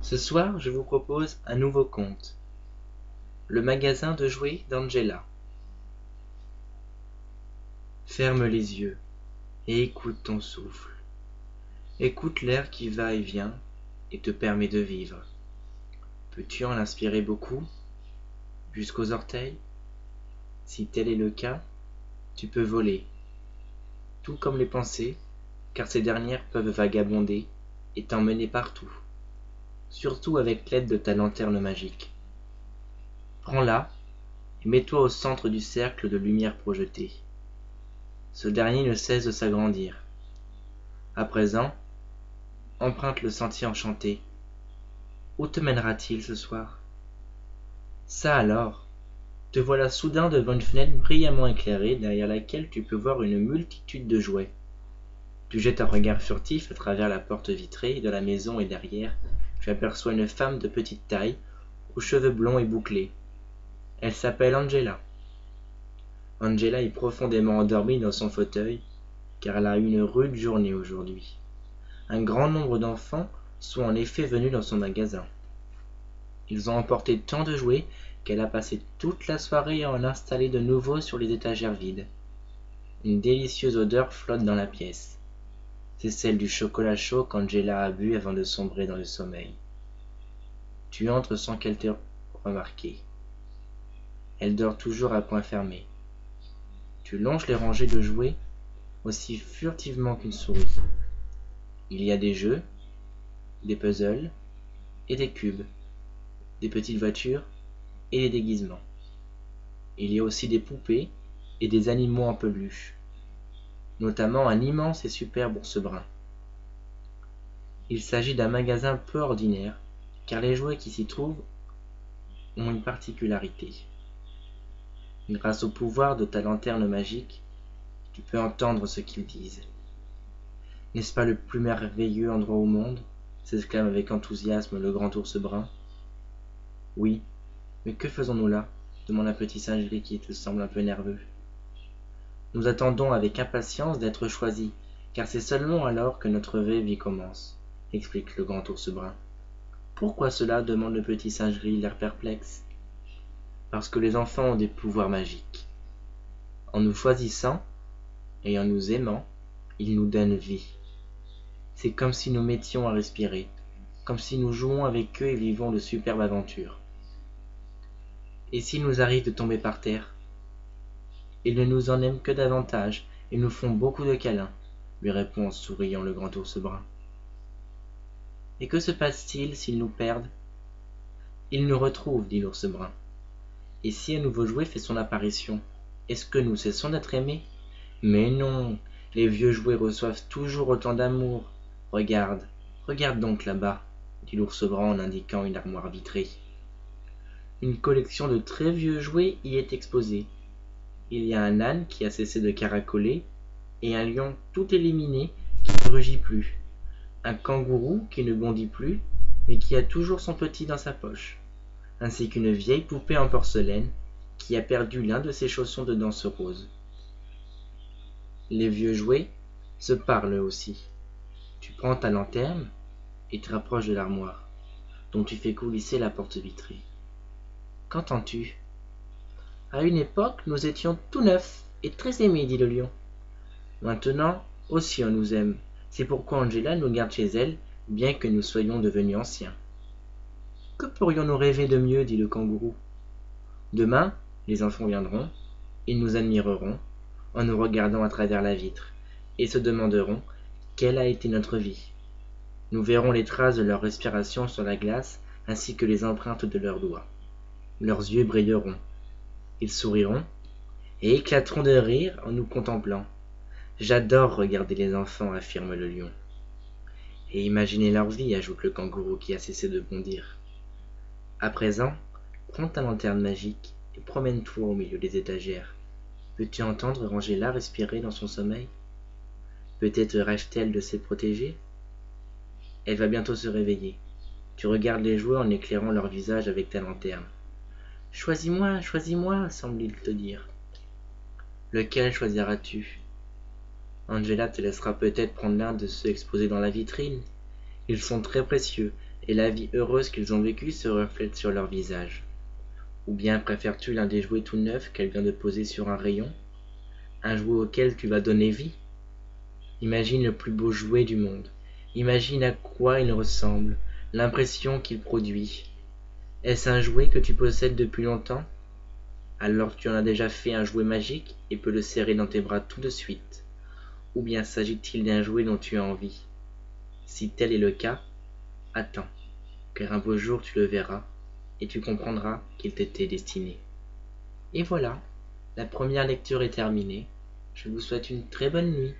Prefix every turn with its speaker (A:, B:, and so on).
A: Ce soir, je vous propose un nouveau conte, Le magasin de jouets d'Angela. Ferme les yeux et écoute ton souffle. Écoute l'air qui va et vient et te permet de vivre. Peux-tu en inspirer beaucoup, jusqu'aux orteils? Si tel est le cas, tu peux voler, tout comme les pensées, car ces dernières peuvent vagabonder et t'emmener partout, surtout avec l'aide de ta lanterne magique. Prends-la et mets-toi au centre du cercle de lumière projetée. Ce dernier ne cesse de s'agrandir. À présent, emprunte le sentier enchanté. Où te mènera-t-il ce soir? Ça alors, te voilà soudain devant une fenêtre brillamment éclairée derrière laquelle tu peux voir une multitude de jouets. Tu jettes un regard furtif à travers la porte vitrée de la maison et derrière, tu aperçois une femme de petite taille, aux cheveux blonds et bouclés. Elle s'appelle Angela. Angela est profondément endormie dans son fauteuil, car elle a eu une rude journée aujourd'hui. Un grand nombre d'enfants sont en effet venus dans son magasin. Ils ont emporté tant de jouets qu'elle a passé toute la soirée à en installer de nouveaux sur les étagères vides. Une délicieuse odeur flotte dans la pièce. C'est celle du chocolat chaud qu'Angela a bu avant de sombrer dans le sommeil. Tu entres sans qu'elle t'ait remarqué. Elle dort toujours à point fermé. Tu longes les rangées de jouets aussi furtivement qu'une souris. Il y a des jeux, des puzzles et des cubes, des petites voitures et des déguisements. Il y a aussi des poupées et des animaux en peluche, notamment un immense et superbe ours brun. Il s'agit d'un magasin peu ordinaire, car les jouets qui s'y trouvent ont une particularité. Grâce au pouvoir de ta lanterne magique, tu peux entendre ce qu'ils disent. N'est-ce pas le plus merveilleux endroit au monde? S'exclame avec enthousiasme le grand ours brun. Oui, mais que faisons-nous là? Demande un petit singe qui te semble un peu nerveux. Nous attendons avec impatience d'être choisis, car c'est seulement alors que notre vraie vie commence, explique le grand ours brun. Pourquoi cela? Demande le petit singe gris, l'air perplexe. Parce que les enfants ont des pouvoirs magiques. En nous choisissant et en nous aimant, ils nous donnent vie. C'est comme si nous mettions à respirer, comme si nous jouons avec eux et vivons de superbes aventures. Et s'il nous arrive de tomber par terre? Ils ne nous en aiment que davantage et nous font beaucoup de câlins, lui répond en souriant le grand ours brun. Et que se passe-t-il s'ils nous perdent? Ils nous retrouvent, dit l'ours brun. Et si un nouveau jouet fait son apparition, est-ce que nous cessons d'être aimés? Mais non, les vieux jouets reçoivent toujours autant d'amour. Regarde, regarde donc là-bas, dit l'ours brun en indiquant une armoire vitrée. Une collection de très vieux jouets y est exposée. Il y a un âne qui a cessé de caracoler et un lion tout éliminé qui ne rugit plus. Un kangourou qui ne bondit plus mais qui a toujours son petit dans sa poche, ainsi qu'une vieille poupée en porcelaine qui a perdu l'un de ses chaussons de danse rose. Les vieux jouets se parlent aussi. Tu prends ta lanterne et te rapproches de l'armoire, dont tu fais coulisser la porte vitrée. Qu'entends-tu? À une époque, nous étions tout neufs et très aimés, dit le lion. Maintenant, aussi on nous aime. C'est pourquoi Angela nous garde chez elle, bien que nous soyons devenus anciens. Que pourrions-nous rêver de mieux, dit le kangourou. Demain, les enfants viendront, ils nous admireront, en nous regardant à travers la vitre, et se demanderont quelle a été notre vie. Nous verrons les traces de leur respiration sur la glace, ainsi que les empreintes de leurs doigts. Leurs yeux brilleront. Ils souriront et éclateront de rire en nous contemplant. J'adore regarder les enfants, affirme le lion. Et imaginer leur vie, ajoute le kangourou qui a cessé de bondir. À présent, prends ta lanterne magique et promène-toi au milieu des étagères. Peux-tu entendre Angela respirer dans son sommeil? Peut-être rêve-t-elle de se protéger? Elle va bientôt se réveiller. Tu regardes les jouets en éclairant leur visage avec ta lanterne. Choisis-moi, semble-t-il te dire. Lequel choisiras-tu? Angela te laissera peut-être prendre l'un de ceux exposés dans la vitrine. Ils sont très précieux et la vie heureuse qu'ils ont vécue se reflète sur leur visage. Ou bien préfères-tu l'un des jouets tout neufs qu'elle vient de poser sur un rayon, un jouet auquel tu vas donner vie? Imagine le plus beau jouet du monde. Imagine à quoi il ressemble, l'impression qu'il produit. Est-ce un jouet que tu possèdes depuis longtemps? Alors tu en as déjà fait un jouet magique et peux le serrer dans tes bras tout de suite. Ou bien s'agit-il d'un jouet dont tu as envie? Si tel est le cas, attends, car un beau jour tu le verras, et tu comprendras qu'il t'était destiné. Et voilà, la première lecture est terminée. Je vous souhaite une très bonne nuit.